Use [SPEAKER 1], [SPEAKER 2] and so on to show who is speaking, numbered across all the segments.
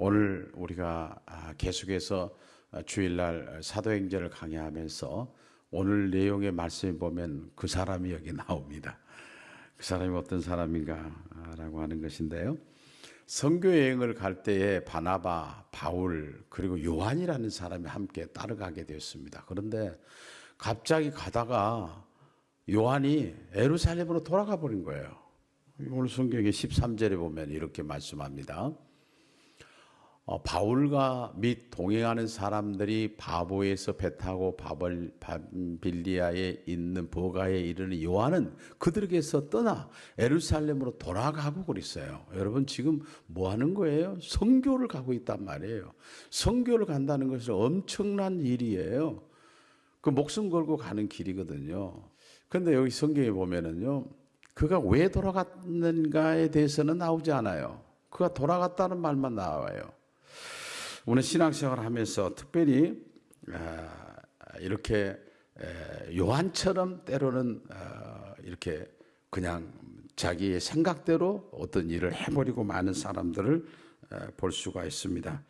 [SPEAKER 1] 오늘 우리가 계속해서 주일날 사도행전을 강의하면서 오늘 내용의 말씀을 보면 그 사람이 여기 나옵니다. 그 사람이 어떤 사람인가라고 하는 것인데요. 선교 여행을 갈 때에 바나바, 바울 그리고 요한이라는 사람이 함께 따라가게 되었습니다. 그런데 갑자기 가다가 요한이 예루살렘으로 돌아가 버린 거예요. 오늘 성경의 13절에 보면 이렇게 말씀합니다. 바울과 및 동행하는 사람들이 바보에서 배 타고 밤빌리아에 있는 버가에 이르는 요한은 그들에게서 떠나 예루살렘으로 돌아가고 그랬어요. 여러분 지금 뭐 하는 거예요? 선교를 가고 있단 말이에요. 선교를 간다는 것은 엄청난 일이에요. 그 목숨 걸고 가는 길이거든요. 그런데 여기 성경에 보면은요, 그가 왜 돌아갔는가에 대해서는 나오지 않아요. 그가 돌아갔다는 말만 나와요. 오늘 신앙생활을 하면서 특별히 이렇게 요한처럼 때로는 이렇게 그냥 자기의 생각대로 어떤 일을 해버리고 마는 사람들을 볼 수가 있습니다.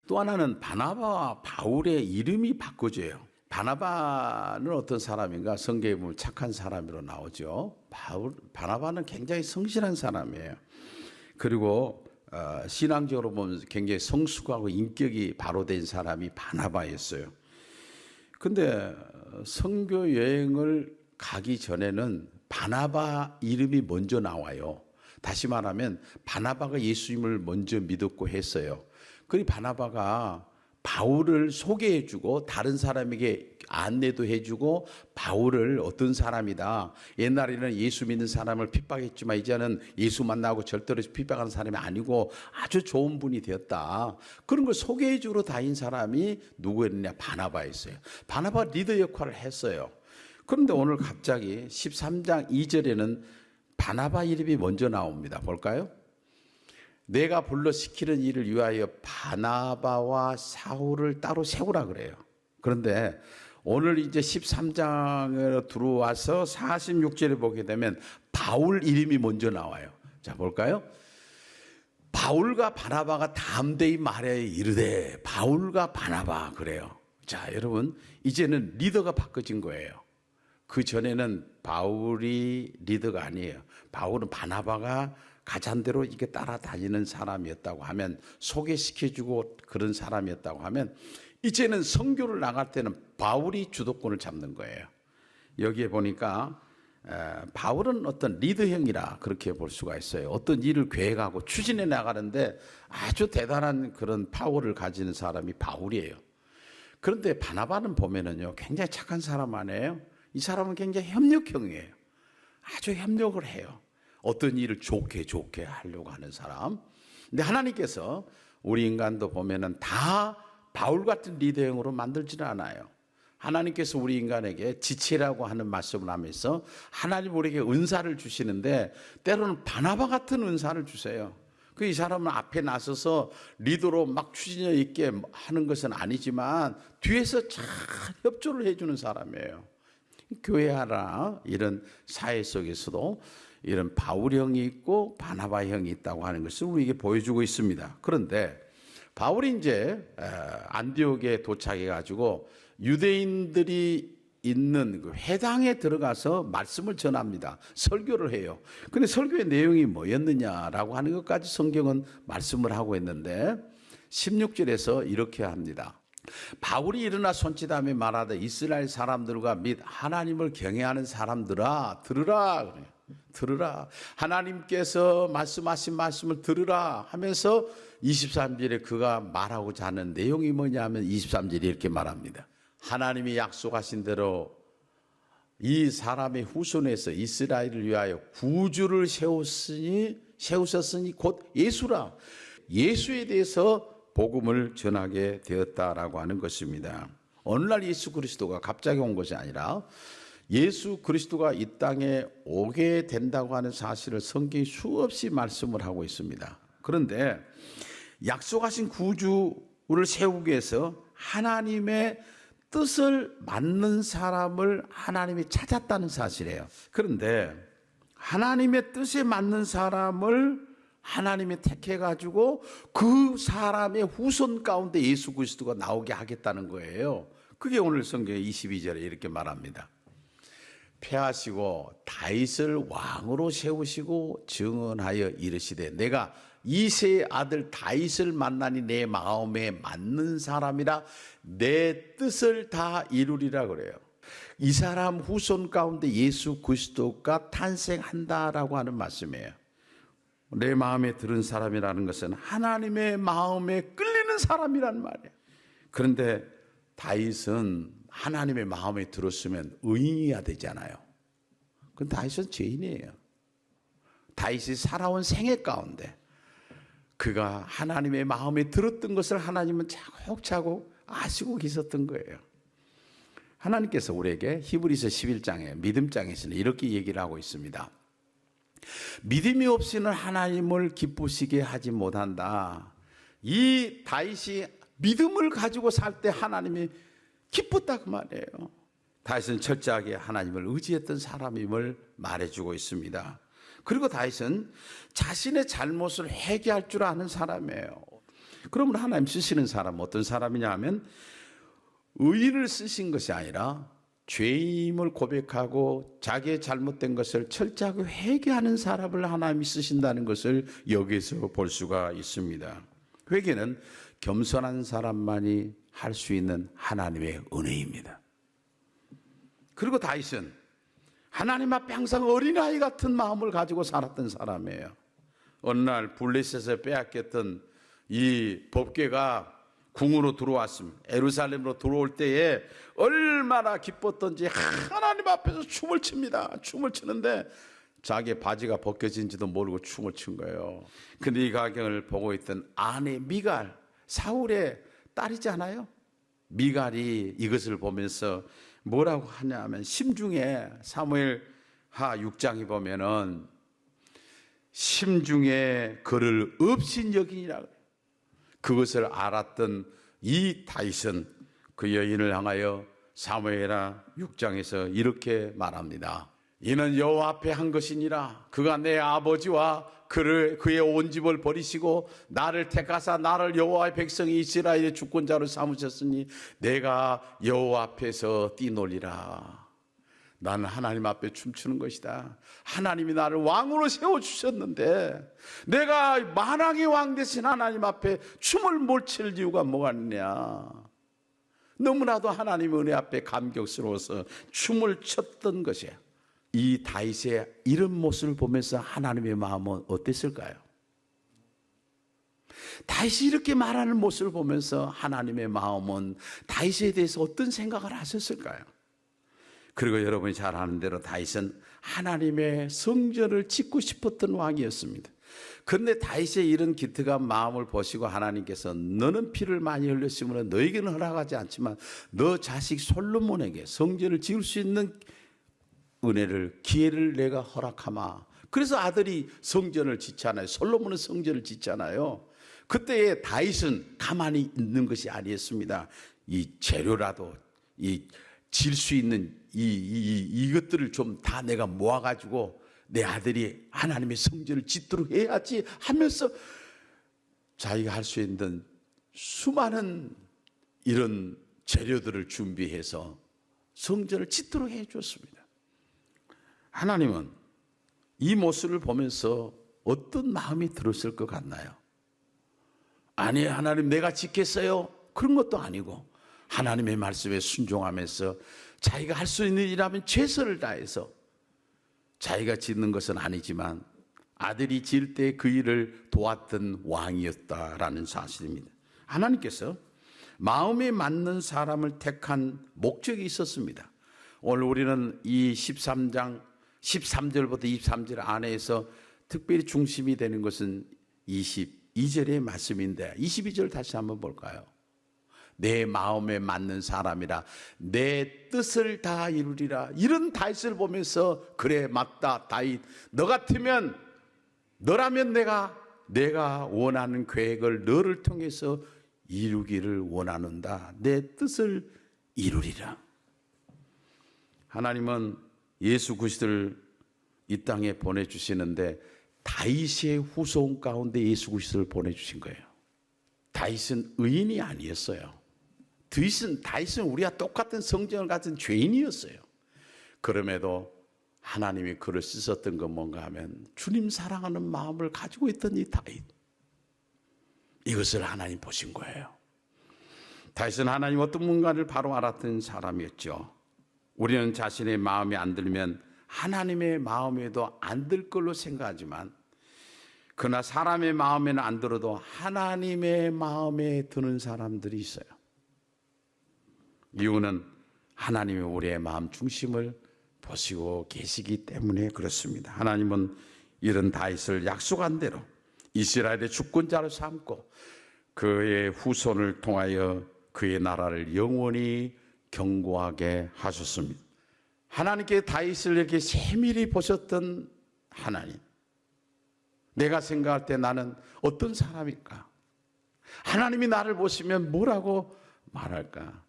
[SPEAKER 1] 또 하나는 바나바와 바울의 이름이 바꿔져요. 바나바는 어떤 사람인가? 성경에 보면 착한 사람으로 나오죠. 바나바는 굉장히 성실한 사람이에요. 그리고 신앙적으로 보면 굉장히 성숙하고 인격이 바로 된 사람이 바나바였어요. 근데 선교 여행을 가기 전에는 바나바 이름이 먼저 나와요. 다시 말하면 바나바가 예수님을 먼저 믿었고 했어요. 그리고 바나바가 바울을 소개해주고 다른 사람에게 안내도 해주고 바울을 어떤 사람이다. 옛날에는 예수 믿는 사람을 핍박했지만 이제는 예수 만나고 절대로 핍박하는 사람이 아니고 아주 좋은 분이 되었다. 그런 걸 소개해주러 다닌 사람이 누구였느냐? 바나바였어요. 바나바 리더 역할을 했어요. 그런데 오늘 갑자기 13장 2절에는 바나바 이름이 먼저 나옵니다. 볼까요? 내가 불러 시키는 일을 위하여 바나바와 사울을 따로 세우라 그래요. 그런데 오늘 이제 13장으로 들어와서 46절에 보게 되면 바울 이름이 먼저 나와요. 자, 볼까요? 바울과 바나바가 담대히 말하여 이르되 바울과 바나바 그래요. 자, 여러분 이제는 리더가 바꿔진 거예요. 그 전에는 바울이 리더가 아니에요. 바울은 바나바가 가잔 대로 이게 따라다니는 사람이었다고 하면, 소개시켜주고 그런 사람이었다고 하면, 이제는 선교를 나갈 때는 바울이 주도권을 잡는 거예요. 여기에 보니까 바울은 어떤 리더형이라 그렇게 볼 수가 있어요. 어떤 일을 계획하고 추진해 나가는데 아주 대단한 그런 파워를 가지는 사람이 바울이에요. 그런데 바나바는 보면은요, 굉장히 착한 사람 아니에요? 이 사람은 굉장히 협력형이에요. 아주 협력을 해요. 어떤 일을 좋게 하려고 하는 사람. 근데 하나님께서 우리 인간도 보면은 다 바울 같은 리더형으로 만들지는 않아요. 하나님께서 우리 인간에게 지체라고 하는 말씀을 하면서 하나님 우리에게 은사를 주시는데 때로는 바나바 같은 은사를 주세요. 이 사람은 앞에 나서서 리더로 막 추진력 있게 하는 것은 아니지만 뒤에서 잘 협조를 해주는 사람이에요. 교회 하나 이런 사회 속에서도 이런 바울형이 있고 바나바형이 있다고 하는 것을 우리에게 보여주고 있습니다. 그런데 바울이 이제 안디옥에 도착해 가지고 유대인들이 있는 그 회당에 들어가서 말씀을 전합니다. 설교를 해요. 근데 설교의 내용이 뭐였느냐라고 하는 것까지 성경은 말씀을 하고 있는데 16절에서 이렇게 합니다. 바울이 일어나 손짓하며 말하되 이스라엘 사람들과 및 하나님을 경외하는 사람들아 들으라 그래요. 들으라. 하나님께서 말씀하신 말씀을 들으라 하면서 23절에 그가 말하고자 하는 내용이 뭐냐면 23절에 이렇게 말합니다. 하나님이 약속하신 대로 이 사람의 후손에서 이스라엘을 위하여 구주를 세우셨으니 곧 예수라. 예수에 대해서 복음을 전하게 되었다라고 하는 것입니다. 어느 날 예수 그리스도가 갑자기 온 것이 아니라 예수 그리스도가 이 땅에 오게 된다고 하는 사실을 성경이 수없이 말씀을 하고 있습니다. 그런데 약속하신 구주를 세우기 위해서 하나님의 뜻을 맞는 사람을 하나님이 찾았다는 사실이에요. 그런데 하나님의 뜻에 맞는 사람을 하나님이 택해가지고 그 사람의 후손 가운데 예수 그리스도가 나오게 하겠다는 거예요. 그게 오늘 성경 22절에 이렇게 말합니다. 패하시고 다윗을 왕으로 세우시고 증언하여 이르시되 내가 이새의 아들 다윗을 만나니 내 마음에 맞는 사람이라 내 뜻을 다 이루리라 그래요. 이 사람 후손 가운데 예수 그리스도가 탄생한다라고 하는 말씀이에요. 내 마음에 들은 사람이라는 것은 하나님의 마음에 끌리는 사람이란 말이에요. 그런데 다윗은 하나님의 마음에 들었으면 의인이어야 되잖아요. 그런데 다윗은 죄인이에요. 다윗이 살아온 생애 가운데 그가 하나님의 마음에 들었던 것을 하나님은 차곡차곡 아시고 계셨던 거예요. 하나님께서 우리에게 히브리서 11장에 믿음장에서는 이렇게 얘기를 하고 있습니다. 믿음이 없이는 하나님을 기쁘시게 하지 못한다. 이 다윗이 믿음을 가지고 살 때 하나님이 기뻤다 그 말이에요. 다윗은 철저하게 하나님을 의지했던 사람임을 말해주고 있습니다. 그리고 다윗은 자신의 잘못을 회개할 줄 아는 사람이에요. 그러면 하나님 쓰시는 사람은 어떤 사람이냐 하면 의인을 쓰신 것이 아니라 죄임을 고백하고 자기의 잘못된 것을 철저하게 회개하는 사람을 하나님이 쓰신다는 것을 여기서 볼 수가 있습니다. 회개는 겸손한 사람만이 할 수 있는 하나님의 은혜입니다. 그리고 다윗은 하나님 앞에 항상 어린아이 같은 마음을 가지고 살았던 사람이에요. 어느 날 블레셋에서 빼앗겼던 이 법궤가 궁으로 들어왔습니다. 예루살렘으로 들어올 때에 얼마나 기뻤던지 하나님 앞에서 춤을 춥니다. 춤을 추는데 자기의 바지가 벗겨진지도 모르고 춤을 춘 거예요. 근데 이 광경을 보고 있던 아내 미갈, 사울의 딸이잖아요. 미갈이 이것을 보면서 뭐라고 하냐면 심중에 사무엘하 6장에 보면은 심중에 그를 없인 여인이라 그래요. 그것을 알았던 이 다윗은 그 여인을 향하여 사무엘하 6장에서 이렇게 말합니다. 이는 여호와 앞에 한 것이니라. 그가 내 아버지와 그의 온 집을 버리시고 나를 택하사 나를 여호와의 백성이 이스라엘의 주권자로 삼으셨으니 내가 여호와 앞에서 뛰놀리라. 나는 하나님 앞에 춤추는 것이다. 하나님이 나를 왕으로 세워주셨는데 내가 만왕의 왕 대신 하나님 앞에 춤을 못 출 이유가 뭐가 있냐. 너무나도 하나님의 은혜 앞에 감격스러워서 춤을 췄던 것이야. 이 다윗의 이런 모습을 보면서 하나님의 마음은 어땠을까요? 다윗이 이렇게 말하는 모습을 보면서 하나님의 마음은 다윗에 대해서 어떤 생각을 하셨을까요? 그리고 여러분이 잘 아는 대로 다윗은 하나님의 성전을 짓고 싶었던 왕이었습니다. 그런데 다윗의 이런 기특한 마음을 보시고 하나님께서 너는 피를 많이 흘렸으므로 너에게는 허락하지 않지만 너 자식 솔로몬에게 성전을 지을 수 있는 은혜를 기회를 내가 허락하마. 그래서 아들이 성전을 짓잖아요. 솔로몬은 성전을 짓잖아요. 그때의 다윗은 가만히 있는 것이 아니었습니다. 이 재료라도 질 수 있는 이것들을 좀 다 내가 모아가지고 내 아들이 하나님의 성전을 짓도록 해야지 하면서 자기가 할 수 있는 수많은 이런 재료들을 준비해서 성전을 짓도록 해줬습니다. 하나님은 이 모습을 보면서 어떤 마음이 들었을 것 같나요? 아니, 하나님 내가 짓겠어요? 그런 것도 아니고 하나님의 말씀에 순종하면서 자기가 할 수 있는 일이라면 최선을 다해서 자기가 짓는 것은 아니지만 아들이 지을 때 그 일을 도왔던 왕이었다라는 사실입니다. 하나님께서 마음에 맞는 사람을 택한 목적이 있었습니다. 오늘 우리는 이 13장 13절부터 23절 안에서 특별히 중심이 되는 것은 22절의 말씀인데 22절 다시 한번 볼까요? 내 마음에 맞는 사람이라 내 뜻을 다 이루리라. 이런 다윗을 보면서 그래 맞다 다윗, 너 같으면 너라면 내가 원하는 계획을 너를 통해서 이루기를 원하는다. 내 뜻을 이루리라. 하나님은 예수 그리스도를 이 땅에 보내주시는데 다윗의 후손 가운데 예수 그리스도를 보내주신 거예요. 다윗은 의인이 아니었어요. 다윗은 우리와 똑같은 성정을 가진 죄인이었어요. 그럼에도 하나님이 그를 쓰셨던 건 뭔가 하면 주님 사랑하는 마음을 가지고 있던 이 다윗, 이것을 하나님 보신 거예요. 다윗은 하나님 어떤 뭔가를 바로 알았던 사람이었죠. 우리는 자신의 마음에 안 들면 하나님의 마음에도 안 들 걸로 생각하지만, 그러나 사람의 마음에는 안 들어도 하나님의 마음에 드는 사람들이 있어요. 이유는 하나님이 우리의 마음 중심을 보시고 계시기 때문에 그렇습니다. 하나님은 이런 다윗을 약속한 대로 이스라엘의 주권자로 삼고 그의 후손을 통하여 그의 나라를 영원히 견고하게 하셨습니다. 하나님께 다윗을 이렇게 세밀히 보셨던 하나님, 내가 생각할 때 나는 어떤 사람일까? 하나님이 나를 보시면 뭐라고 말할까?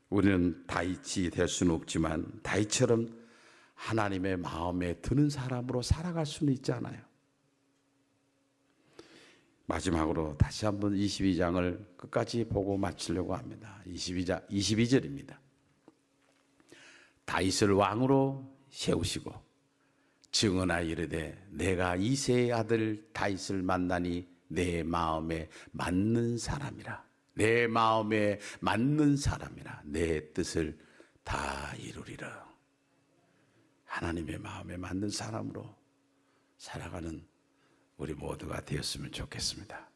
[SPEAKER 1] 우리는 다윗이 될 수는 없지만 다윗처럼 하나님의 마음에 드는 사람으로 살아갈 수는 있잖아요. 마지막으로 다시 한번 22장을 끝까지 보고 마치려고 합니다. 22절입니다. 다윗을 왕으로 세우시고 증언하여 이르되 내가 이새의 아들 다윗을 만나니 내 마음에 맞는 사람이라. 내 마음에 맞는 사람이라. 내 뜻을 다 이루리라. 하나님의 마음에 맞는 사람으로 살아가는 우리 모두가 되었으면 좋겠습니다.